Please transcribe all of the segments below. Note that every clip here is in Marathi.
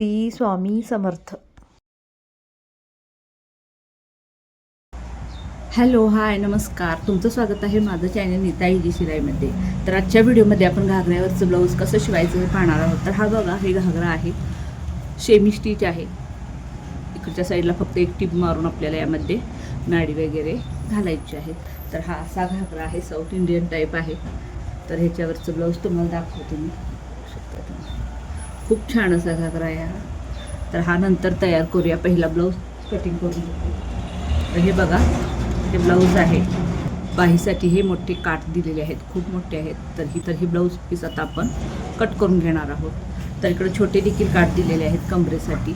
श्री स्वामी समर्थ. हॅलो, हाय, नमस्कार. तुमचं स्वागत आहे माझं चॅनल नीता इजी शिलाईमध्ये. तर आजच्या व्हिडिओमध्ये आपण घागऱ्यावरचं ब्लाऊज कसं शिवायचं हे पाहणार आहोत. तर हा बघा, हे घागरा आहे, शेमी स्टिच आहे. इकडच्या साईडला फक्त एक टिप मारून आपल्याला यामध्ये नाडी वगैरे घालायची आहे. तर हा असा घागरा आहे, साऊथ इंडियन टाईप आहे. तर ह्याच्यावरचं ब्लाऊज तुम्हाला दाखवते मी. खूप छान असा घागरा आहे हा. तर हा नंतर तयार करूया. पहिला ब्लाऊज कटिंग करून घेऊ. तर हे बघा, हे ब्लाऊज आहे. बाहीसाठी हे मोठे काठ दिलेले आहेत, खूप मोठे आहेत. तर ही ब्लाऊज पीस आता आपण कट करून घेणार आहोत. तर इकडे छोटे देखील काठ दिलेले आहेत कमरेसाठी.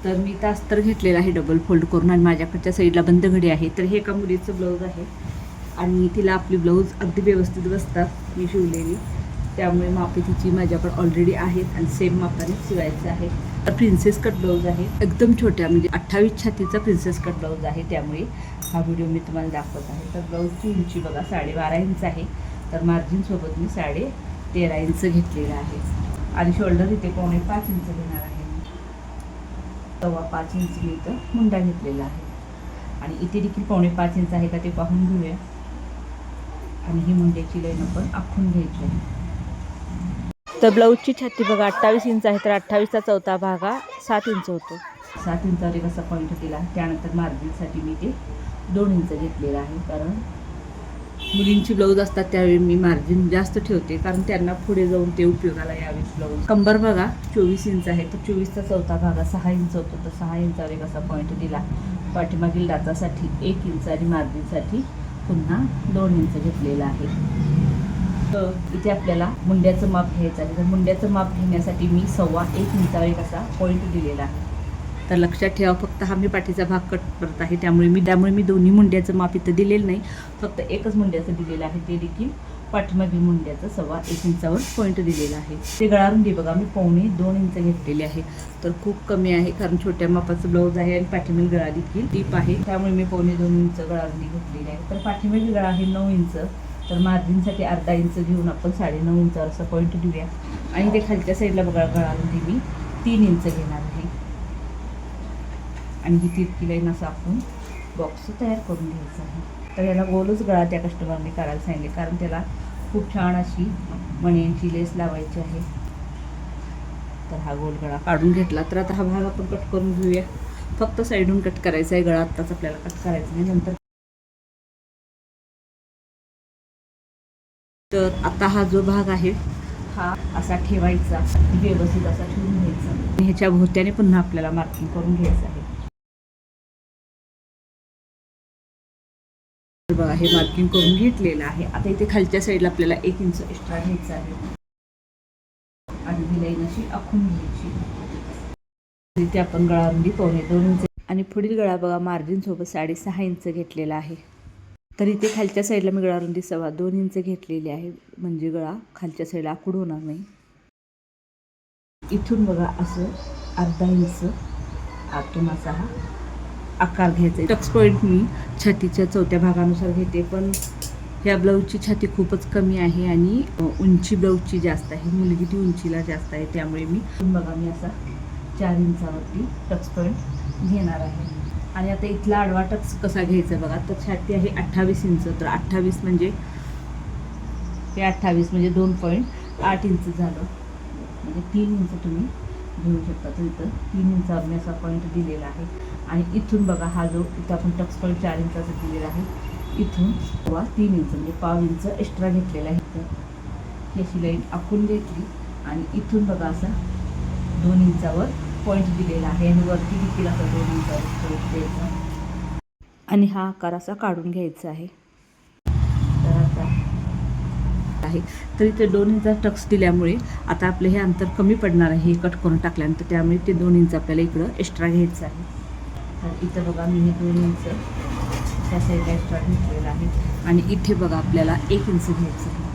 तर मी इथं अस्तर घेतलेला आहे डबल फोल्ड करून, आणि माझ्याकडच्या साईडला बंद घडी आहे. तर हे एका मुलीचं ब्लाऊज आहे, आणि तिला आपली ब्लाऊज अगदी व्यवस्थित बसतात मी शिवलेली. त्यामुळे मापे तिची माझ्याकडे ऑलरेडी आहेत, आणि सेम मापाने शिवायचं आहे. तर प्रिन्सेस कट ब्लाऊज आहे, एकदम छोट्या, म्हणजे 28 छातीचा प्रिन्सेस कट ब्लाऊज आहे. त्यामुळे हा व्हिडिओ मी तुम्हाला दाखवत आहे. तर ब्लाऊजची उंची बघा 12.5 इंच आहे. तर मार्जिनसोबत मी 13.5 इंच घेतलेलं आहे, आणि शोल्डर इथे 5.25 इंच घेणार आहे. 5.25 इंच मी इथं मुंडा घेतलेला आहे, आणि इथे देखील 5.25 इंच आहे का ते पाहून घेऊया. आणि ही मुंड्याची लाईन आपण आखून घ्यायची आहे. तर ब्लाऊजची छाती बघा 28 इंच आहे. तर 28चा चौथा भाग हा 7 इंच होतो. 7 इंचावर एक असा पॉईंट दिला. त्यानंतर मार्जिनसाठी मी ते 2 इंच घेतलेलं आहे. कारण मुलींची ब्लाऊज असतात त्यावेळी मी मार्जिन जास्त ठेवते, कारण त्यांना पुढे जाऊन ते उपयोगाला यावेत ब्लाऊज. कंबर बघा 24 इंच आहे. तर 24चा चौथा भाग 6 इंच होतो. तर 6 इंचावर एक असा पॉईंट दिला. पाठीमागील दातासाठी 1 इंच, आणि मार्जिनसाठी पुन्हा 2 इंच घेतलेलं आहे. तर इथे आपल्याला मुंड्याचं माप घ्यायचं आहे. तर मुंड्याचं माप घेण्यासाठी मी 1.25 इंचावर एक असा पॉईंट दिलेला आहे. तर लक्षात ठेवा, फक्त हा मी पाठीचा भाग कट करत आहे, त्यामुळे मी दोन्ही मुंड्याचं माप इथं दिलेलं नाही, फक्त एकच मुंड्याचं दिलेलं आहे. ते देखील पाठीमागील मुंड्याचं 1.25 इंचावर पॉईंट दिलेला आहे. ते गळारुंदी बघा मी 2.25 इंच घेतलेली आहे. तर खूप कमी आहे, कारण छोट्या मापाचं ब्लाऊज आहे, आणि पाठीमागील गळा देखील टीप आहे. त्यामुळे मी 2.25 इंच गळारुंदी घेतलेली आहे. तर पाठीमागील गळा आहे 9 इंच. तर मार्जिनसाठी अर्धा इंच घेऊन आपण 9.5 इंचावर असं पॉईंट देऊया. आणि ते खालच्या साईडला बघा गळारुंदी मी 3 इंच घेणार आहे, आणि ही तिरकी लाईन असं आपण बॉक्स तयार करून घ्यायचा आहे. तर याला गोलच गळा त्या कस्टमरने करायला सांगितले, कारण त्याला खूप छान अशी मण्यांची लेस लावायची आहे. तर हा गोल गळा काढून घेतला. तर आता हा भाग आपण कट करून घेऊया. फक्त साईडून कट करायचा आहे, गळा आत्ताच आपल्याला कट करायचा नाही, नंतर. तर आता हा जो भाग आहे हा असा ठेवायचा, व्यवस्थित असा ठेवून घ्यायचा, आणि ह्याच्या भोवत्याने पुन्हा आपल्याला मार्किंग करून घ्यायचं आहे. तर बघा, हे मार्किंग करून घेतलेलं आहे. आता इथे खालच्या साईडला आपल्याला 1 इंच एक्स्ट्रा घ्यायचं आहे, आणि ही लाईन अशी आखून घ्यायची. इथे आपण गळारुंदी 2.25 इंच, आणि पुढील गळा बघा मार्जिन सोबत 6.5 इंच घेतलेला आहे. तर इथे खालच्या साईडला मी गळारुंदी 2.25 इंच घेतलेली आहे, म्हणजे गळा खालच्या साईडला आखूड होणार नाही. इथून बघा असं अर्धा इंच आतून असा हा आकार घ्यायचा. टक्स पॉईंट मी छातीच्या चौथ्या भागानुसार घेते, पण ह्या ब्लाऊजची छाती खूपच कमी आहे, आणि उंची ब्लाऊजची जास्त आहे. मुलगी ती उंचीला जास्त आहे, त्यामुळे मी बघा मी असा 4 इंचावरती टक्स पॉईंट घेणार आहे. आणि आता इथला आडवा टक्स कसा घ्यायचा बघा. तर छाती आहे 28 इंच. तर 28 म्हणजे हे 28 म्हणजे 2.8 इंच झालं, म्हणजे 3 इंच तुम्ही घेऊ शकता. तर इथं 3 इंचावर मी असा पॉईंट दिलेला आहे. आणि इथून बघा हा जो इथं आपण टक्स पॉईंट 4 इंचाचा दिलेला आहे, इथून 3 इंच म्हणजे 1/2 इंच एक्स्ट्रा घेतलेला आहे. तर ही अशी लाईन आखून घेतली, आणि इथून बघा असा 2 इंचावर पॉईंट दिलेला आहे, आणि वरती देखील असा 2 इंचावर पॉईंट द्यायचा, आणि हा आकार असा काढून घ्यायचा आहे. तर आता आहे, तर इथे 2 इंच टक्स दिल्यामुळे आता आपलं हे अंतर कमी पडणार आहे, हे कट करून टाकल्यानंतर. त्यामुळे ते 2 इंच आपल्याला इकडं एक्स्ट्रा घ्यायचं आहे. तर इथं बघा मी हे 2 इंच त्या साईडला एक्स्ट्रा घेतलेलं आहे, आणि इथे बघा आपल्याला 1 इंच घ्यायचं आहे,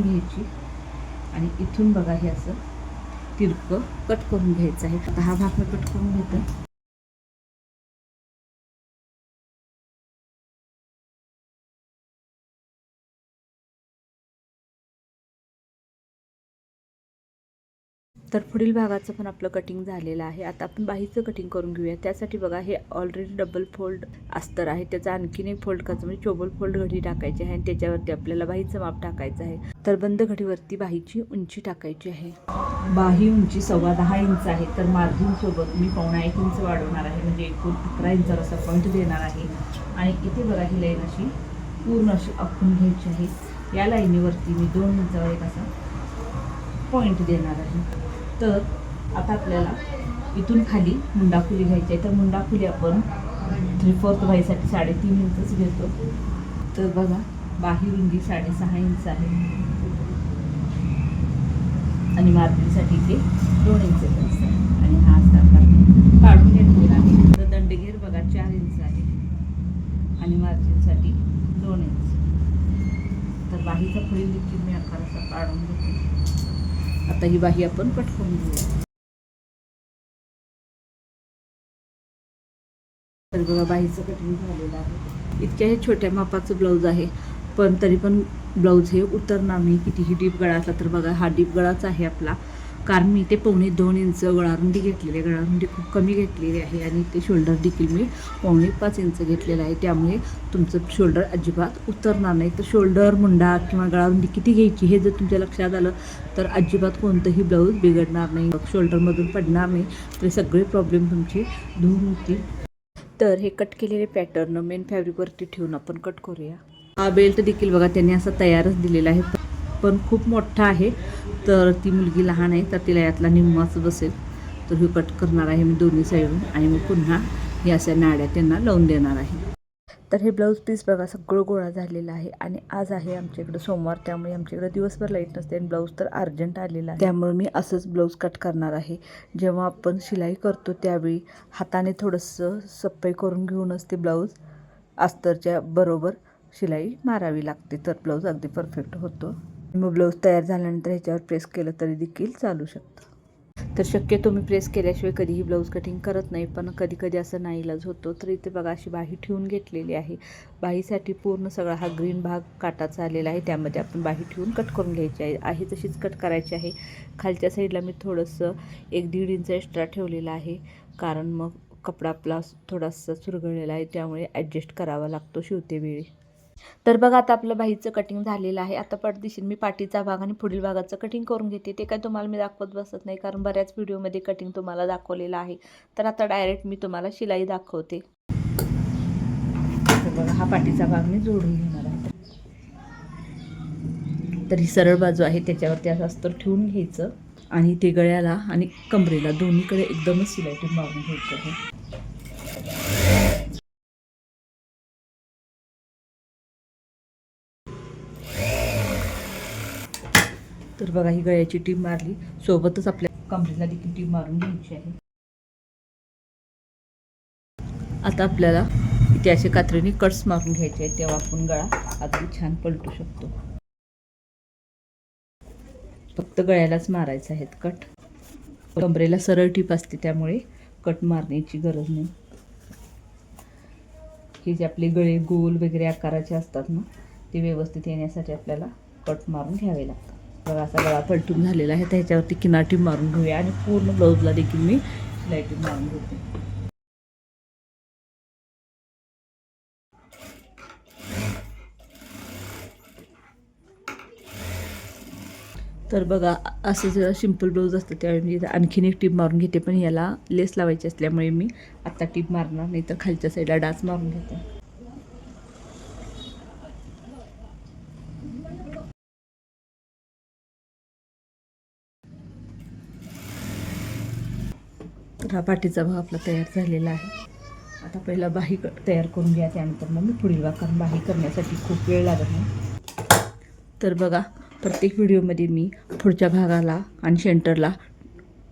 घ्यायची, आणि इथून बघा हे असं तिरकं कट करून घ्यायचं आहे. आता हा भाग मी कट करून घेते. तर पुढील भागाचं पण आपलं कटिंग झालेलं आहे. आता आपण बाहीचं कटिंग करून घेऊया. त्यासाठी बघा हे ऑलरेडी डबल फोल्ड अस्तर आहे, त्याचा आणखीन एक फोल्ड करायचं म्हणजे चोबल फोल्ड घडी टाकायची आहे आणि त्याच्यावरती आपल्याला बाहीचं माप टाकायचं आहे. तर बंद घडीवरती बाहीची उंची टाकायची आहे. बाही उंची 10.25 इंच आहे. तर मार्जिन सोबत मी 1.25 इंच वाढवणार आहे, म्हणजे एकूण 11 इंचावर असा पॉईंट देणार आहे. आणि इथे बघा ही लाईन अशी पूर्ण अशी आखून घ्यायची आहे. या लाईनीवरती मी 2 इंचावर एक असा पॉईंट देणार आहे. तर आता आपल्याला इथून खाली मुंडाखुली घ्यायची आहे. तर मुंडाखुली आपण 3/4 बाहीसाठी 3.5 इंचच घेतो. तर बघा बाही रुंदी 6.5 इंच आहे आणि मार्जिनसाठी ते 2 इंच आहे आणि हा असा काढून घेतलेला आहे. तर दंडघेर बघा 4 इंच आहे आणि मार्जिनसाठी 2 इंच. तर बाहीचा पुढील देखील मी आकार असा काढून घेते. आता ही बाही आपण कट करून घेऊया. तर बघा बाहीचं कटिंग झालेलं आहे. इतक्या हे छोट्या मापाचं ब्लाऊज आहे, पण तरी पण ब्लाऊज हे उतरणार नाही कितीही डीप गळा असला तर. बघा हा डीप गळाच आहे आपला, कारण मी ते 2.25 इंच गळारुंदी घेतलेली आहे. गळारुंदी खूप कमी घेतलेली आहे आणि ते शोल्डर देखील मी 5.25 इंच घेतलेलं आहे. त्यामुळे तुमचं शोल्डर अजिबात उतरणार नाही. तर शोल्डर, मुंडा किंवा गळारुंदी किती घ्यायची हे जर तुमच्या लक्षात आलं तर अजिबात कोणतंही ब्लाऊज बिघडणार नाही, शोल्डरमधून पडणार नाही. तर सगळे प्रॉब्लेम तुमचे दूर होतील. तर हे कट केलेले पॅटर्न मेन फॅब्रिकवरती ठेवून आपण कट करूया. हा बेल्ट देखील बघा त्यांनी असा तयारच दिलेला आहे, पण खूप मोठा आहे. तर ती मुलगी लहान आहे, तर तिला यातला निम्माच बसेल. तर हे कट करणार आहे मी दोन्ही साईडून आणि मग पुन्हा हे अशा नाड्या त्यांना लावून देणार आहे. तर हे ब्लाऊज पीस बघा सगळं गोळा झालेलं आहे आणि आज आहे आमच्याकडे सोमवार, त्यामुळे आमच्याकडे दिवसभर लाईट नसते आणि ब्लाऊज तर अर्जंट आलेला आहे. त्यामुळे मी असंच ब्लाऊज कट करणार आहे. जेव्हा आपण शिलाई करतो त्यावेळी हाताने थोडंसं सप्पाई करून घेऊनच ते ब्लाऊज अस्तरच्या बरोबर शिलाई मारावी लागते, तर ब्लाऊज अगदी परफेक्ट होतो. मग ब्लाऊज तयार झाल्यानंतर ह्याच्यावर प्रेस केलं तरी देखील चालू शकतं. तर शक्यतो मी प्रेस केल्याशिवाय कधीही ब्लाऊज कटिंग करत नाही, पण कधी कधी असं नाईलाज होतो. तर इथे बघा अशी बाही ठेवून घेतलेली आहे. बाहीसाठी पूर्ण सगळा हा ग्रीन भाग काटाचा आलेला आहे, त्यामध्ये आपण बाही ठेवून कट करून घ्यायची आहे. तशीच कट करायची आहे. खालच्या साईडला मी थोडंसं 1-1.5 इंच एक्स्ट्रा ठेवलेलं आहे, कारण मग कपडा आपला थोडासा चुरगळलेला आहे, त्यामुळे ॲडजस्ट करावा लागतो शिवते वेळी. तर बघा आता आपलं बाहीचं कटिंग झालेलं आहे. आता पटदिशील मी पाठीचा भाग आणि पुढील भागाचं कटिंग करून घेते. ते काय तुम्हाला मी दाखवत बसत नाही, कारण बऱ्याच व्हिडिओमध्ये कटिंग तुम्हाला दाखवलेलं आहे. तर आता डायरेक्ट मी तुम्हाला शिलाई दाखवते. तर बघा हा पाठीचा भाग मी जोडून घेणार आहे. तर ही सरळ बाजू आहे, त्याच्यावरती असं अस्तर ठेवून घ्यायचं आणि ते गळ्याला आणि कमरेला दोन्हीकडे एकदमच शिलाई मारून घ्यायचं आहे. तर बघा ही गळ्याची टीप मारली, सोबतच आपल्या कमरेला देखील टीप मारून घ्यायची आहे. आता आपल्याला इथे असे कात्रीने कट्स मारून घ्यायचे आहेत, तेव्हा आपण गळा अगदी छान पलटू शकतो. फक्त गळ्यालाच मारायचे आहेत कट. कमरेला सरळ टीप असते, त्यामुळे कट मारण्याची गरज नाही. हे जे आपले गळे गोल वगैरे आकाराचे असतात ना, ते व्यवस्थित येण्यासाठी आपल्याला कट मारून घ्यावे लागतात. बघा असा गळा पलटून झालेला आहे, त्याच्यावरती किनार टीप मारून घेऊया आणि पूर्ण ब्लाऊजला देखील मी शिलाई टीप मारून घेते. तर बघा असं जर सिंपल ब्लाऊज असतं त्यावेळी मी आणखीन एक टीप मारून घेते, पण याला लेस लावायची असल्यामुळे मी आत्ता टीप मारणार नाही, तर खालच्या साईडला डाच मारून घेते. तर हा पाठीचा भाग आपला तयार झालेला आहे. आता पहिला बाही तयार करून घ्या, त्यानंतर मग मी पुढील भाग, कारण बाही करण्यासाठी खूप वेळ लागत नाही. तर बघा प्रत्येक व्हिडिओमध्ये मी पुढच्या भागाला आणि सेंटरला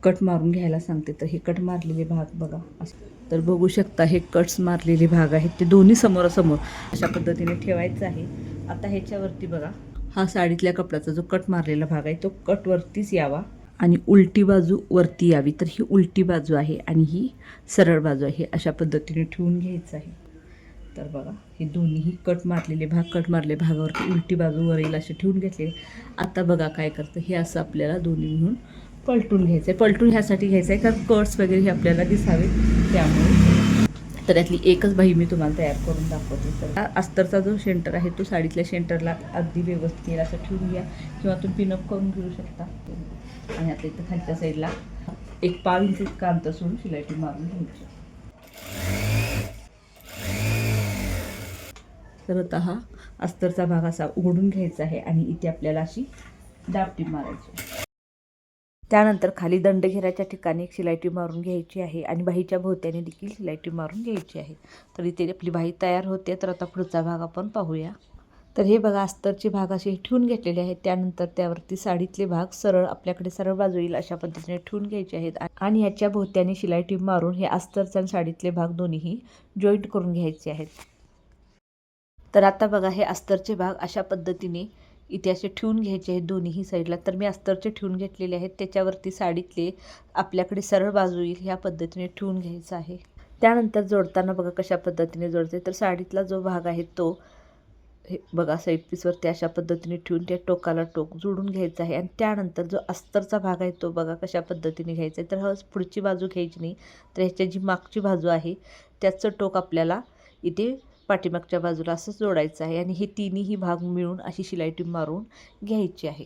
कट मारून घ्यायला सांगते. तर हे कट मारलेले भाग बघा असं, तर बघू शकता हे कट्स मारलेले भाग आहेत, ते दोन्ही समोरासमोर अशा पद्धतीने ठेवायचं आहे. आता ह्याच्यावरती बघा हा साडीतल्या कपड्याचा जो कट मारलेला भाग आहे तो कट वरतीच यावा आणि उलटी बाजू वरती यावी. तर ही उलटी बाजू आहे आणि ही सरळ बाजू आहे, अशा पद्धतीने ठेवून घ्यायचं आहे. तर बघा हे दोन्हीही कट मारलेले भागावरती उलटी बाजू वर येईल असे ठेवून घेतले. आता बघा काय करतं, हे असं आपल्याला दोन्ही म्हणून पलटून घ्यायचं आहे. पलटून ह्यासाठी घ्यायचं आहे कारण कट्स वगैरे हे आपल्याला दिसावे त्यामुळे. तर त्यातली एकच बाही मी तुम्हाला तयार करून दाखवते. तर अस्तरचा जो सेंटर आहे तो साडीतल्या सेंटरला अगदी व्यवस्थित असं ठेवून घ्या किंवा तुम्ही पिनअप करून घेऊ शकता. आणि आता इथं खालच्या साईडला एक 5 इंच इतका अंतर सोडून शिलाई मारून घ्यायची. तर आता हा अस्तरचा भाग असा उघडून घ्यायचा आहे आणि इथे आपल्याला अशी दाबटी मारायची. त्यानंतर खाली दंडघेराच्या ठिकाणी एक शिलाई मारून घ्यायची आहे आणि बाहीच्या भोवत्याने देखील शिलाई मारून घ्यायची आहे. तर इथे आपली बाही तयार होते. तर आता पुढचा भाग आपण पाहूया. तर हे बघा अस्तरचे भाग असे ठेवून घेतलेले आहेत. त्यानंतर त्यावरती साडीतले भाग सरळ आपल्याकडे सरळ बाजू येईल अशा पद्धतीने ठेवून घ्यायचे आहेत आणि याच्या भोवत्याने शिलाई मारून हे अस्तरचे आणि साडीतले भाग दोन्हीही जॉईंट करून घ्यायचे आहेत. तर आता बघा हे अस्तरचे भाग अशा पद्धतीने इथे असे ठेवून घ्यायचे आहेत दोन्हीही साईडला. तर मी अस्तरचे ठेवून घेतलेले आहेत. त्याच्यावरती साडीतले आपल्याकडे सरळ बाजू येईल ह्या पद्धतीने ठेवून घ्यायचं आहे. त्यानंतर जोडताना बघा कशा पद्धतीने जोडते. तर साडीतला जो भाग आहे तो हे बघा साईड पीसवरती अशा पद्धतीने ठेवून त्या टोकाला टोक जोडून घ्यायचं आहे. आणि त्यानंतर जो अस्तरचा भाग आहे तो बघा कशा पद्धतीने घ्यायचा आहे. तर हा पुढची बाजू घ्यायची नाही, तर ह्याच्या जी मागची बाजू आहे त्याचं टोक आपल्याला इथे पाठीमागच्या बाजूला असं जोडायचं आहे आणि हे तिन्ही भाग मिळून अशी शिलाई मारून घ्यायची आहे.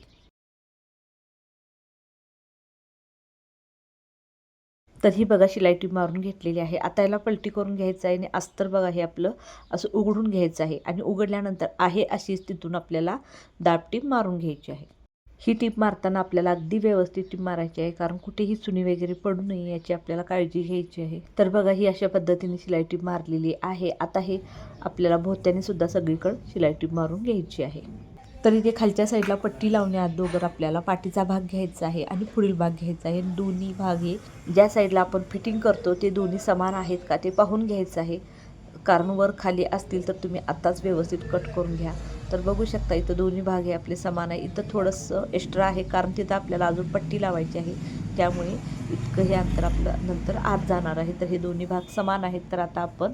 तर ही बघा शिलाई मारून घेतलेली आहे. आता याला पलटी करून घ्यायचं आहे आणि अस्तर बघा हे आपलं असं उघडून घ्यायचं आहे आणि उघडल्यानंतर आहे अशीच तिथून आपल्याला दाब टीप मारून घ्यायची आहे. ही टीप मारताना आपल्याला अगदी व्यवस्थित टीप मारायची आहे कारण कुठेही चुनी वगैरे पडू नये याची आपल्याला काळजी घ्यायची आहे. तर बघा ही अशा पद्धतीने शिलाई टीप मारलेली आहे. आता हे आपल्याला भोवत्याने सुद्धा सगळीकडे शिलाई टीप मारून घ्यायची आहे. तर इथे खालच्या साईडला पट्टी लावण्याअगोदर आपल्याला पाठीचा भाग घ्यायचा आहे आणि पुढील भाग घ्यायचा आहे. दोन्ही भाग हे ज्या साईडला आपण फिटिंग करतो ते दोन्ही समान आहेत का ते पाहून घ्यायचं आहे. कारण वर खाली असतील तर तुम्ही आत्ताच व्यवस्थित कट करून घ्या. तर बघू शकता इथं दोन्ही भाग हे आपले समान आहे. इथं थोडंसं एक्स्ट्रा आहे कारण तिथं आपल्याला अजून पट्टी लावायची आहे, त्यामुळे इतकं हे अंतर आपलं नंतर आत जाणार आहे. तर हे दोन्ही भाग समान आहेत. तर आता आपण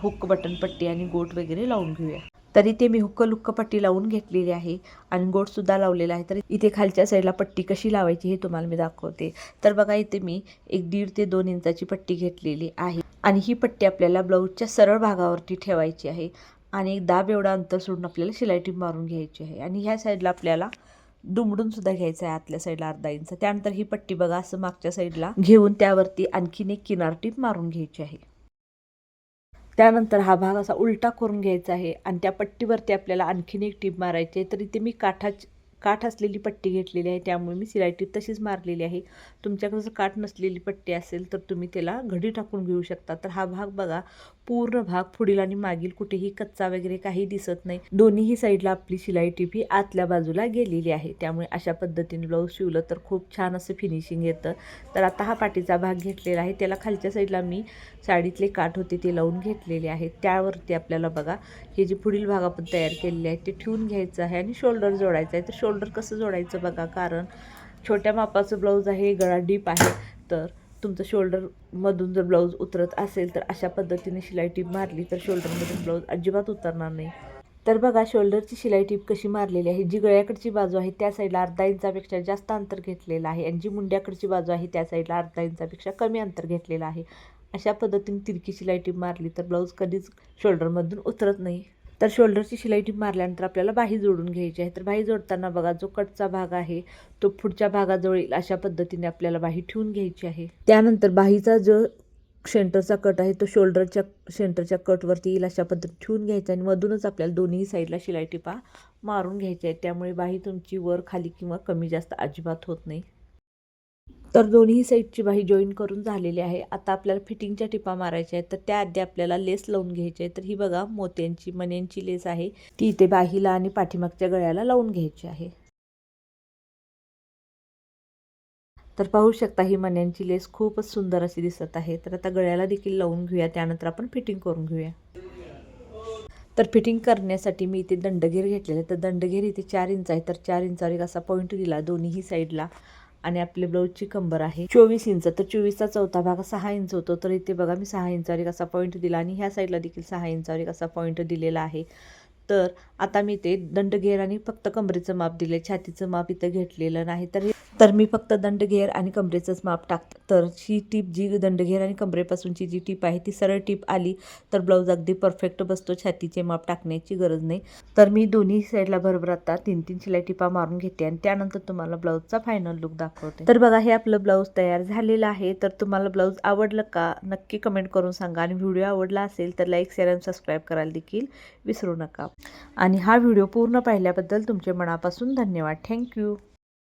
हुक बटन पट्टी आणि गोट वगैरे लावून घेऊया. तर इथे मी हुक्क पट्टी लावून घेतलेली आहे आणि गोटसुद्धा लावलेला आहे. तर इथे खालच्या साईडला पट्टी कशी लावायची हे तुम्हाला मी दाखवते. तर बघा इथे मी एक 1.5 ते 2 इंचाची पट्टी घेतलेली आहे आणि ही पट्टी आपल्याला ब्लाऊजच्या सरळ भागावरती ठेवायची आहे आणि एक दाब एवढा अंतर सोडून आपल्याला शिलाई टीप मारून घ्यायची आहे. आणि ह्या साईडला आपल्याला दुमडून सुद्धा घ्यायचं आहे आतल्या साईडला अर्धा इंच. त्यानंतर ही पट्टी बघा असं मागच्या साईडला घेऊन त्यावरती आणखीन एक किनार टीप मारून घ्यायची आहे. त्यानंतर हा भाग असा उलटा करून घ्यायचा आहे आणि त्या पट्टीवरती आपल्याला आणखीन एक टीप मारायची आहे. तर इथे मी काठ असलेली पट्टी घेतलेली आहे, त्यामुळे मी शिलाई टीप तशीच मारलेली आहे. तुमच्याकडे जर काठ नसलेली पट्टी असेल तर तुम्ही त्याला घडी टाकून घेऊ शकता. तर हा भाग बघा पूर्ण भाग पुढील आणि मागील कुठेही कच्चा वगैरे काही दिसत नाही. दोन्हीही साईडला आपली शिलाई टीप ही आतल्या बाजूला गेलेली आहे, त्यामुळे अशा पद्धतीने ब्लाऊज शिवलं तर खूप छान असं फिनिशिंग येतं. तर आता हा पाठीचा भाग घेतलेला आहे, त्याला खालच्या साईडला मी साडीतले काठ होते ते लावून घेतलेले आहेत. त्यावरती आपल्याला बघा हे जे पुढील भाग आपण तयार केलेले आहे ते ठेवून घ्यायचं आहे आणि शोल्डर जोडायचं आहे. तर शोल्डर कसं जोडायचं बघा, कारण छोट्या मापाचं ब्लाऊज आहे, गळा डीप आहे, तर तुमचं शोल्डरमधून जर ब्लाऊज उतरत असेल तर अशा पद्धतीने शिलाई टीप मारली तर शोल्डरमधून ब्लाऊज अजिबात उतरणार नाही. तर बघा शोल्डरची शिलाई टीप कशी मारलेली आहे. जी गळ्याकडची बाजू आहे त्या साईडला अर्धा इंचापेक्षा जास्त अंतर घेतलेलं आहे आणि जी मुंड्याकडची बाजू आहे त्या साईडला अर्धा इंचापेक्षा कमी अंतर घेतलेलं आहे. अशा पद्धतीने तिरकी शिलाई टीप मारली तर ब्लाऊज कधीच शोल्डरमधून उतरत नाही. तर शोल्डरची शिलाई टीप मारल्यानंतर आपल्याला बाही जोडून घ्यायची आहे. तर बाही जोडताना बघा जो कटचा भाग आहे तो पुढच्या भागाजवळ येईल अशा पद्धतीने आपल्याला बाही ठेवून घ्यायची आहे. त्यानंतर बाहीचा जो सेंटरचा कट आहे तो शोल्डरच्या सेंटरच्या कटवरती येईल अशा पद्धतीने ठेवून घ्यायचा आणि मधूनच आपल्याला दोन्ही साईडला शिलाई टिपा मारून घ्यायच्या आहेत. त्यामुळे बाही तुमची वर खाली किंवा कमी जास्त अजिबात होत नाही. तर दोन्ही साईडची बाही जॉईन करून झालेली आहे. आता आपल्याला फिटिंगच्या टिपा मारायच्या आहेत, तर त्याआधी आपल्याला लेस लावून घ्यायची आहे. तर ही बघा मोत्यांची मण्यांची लेस आहे, ती इथे बाहीला आणि पाठीमागच्या गळ्याला लावून घ्यायची आहे. तर पाहू शकता ही मण्यांची लेस खूपच सुंदर अशी दिसत आहे. तर आता गळ्याला देखील लावून घेऊया, त्यानंतर आपण फिटिंग करून घेऊया. तर फिटिंग करण्यासाठी मी इथे दंडगेर घेतलेले, तर दंडगेर इथे 4 इंच आहे. तर 4 इंचावर एक असा पॉईंट दिला दोन्ही साईडला आणि आपले ब्लाऊजची कंबर आहे 24 इंच. तर 24चा चौथा भाग 6 इंच होतो. तर इथे बघा मी 6 इंचावर एक असा पॉईंट दिला आणि ह्या साईडला देखील 6 इंचावर एक असा पॉईंट दिलेला आहे. तर आता मी ते दंडघेर आणि फक्त कमरेचं माप दिले, छातीचं माप इथं घेतलेलं नाही. तर मी फक्त दंडघेर आणि कमरेचंच माप टाकते. तर ही टीप जी दंडघेर आणि कमरेपासूनची जी टीप आहे ती सरळ टीप आली तर ब्लाऊज अगदी परफेक्ट बसतो, छातीचे माप टाकण्याची गरज नाही. तर मी दोन्ही साईडला बरोबर आता 3-3 शिलाई टिपा मारून घेते आणि त्यानंतर तुम्हाला ब्लाऊजचा फायनल लुक दाखवते. तर बघा, हे आपलं ब्लाऊज तयार झालेलं आहे. तर तुम्हाला ब्लाऊज आवडलं का नक्की कमेंट करून सांगा आणि व्हिडिओ आवडला असेल तर लाईक, शेअर आणि सबस्क्राईब करायला देखील विसरू नका. आणि हा व्हिडिओ पूर्ण पाहिल्याबद्दल तुमचे मनापासून धन्यवाद. थँक्यू.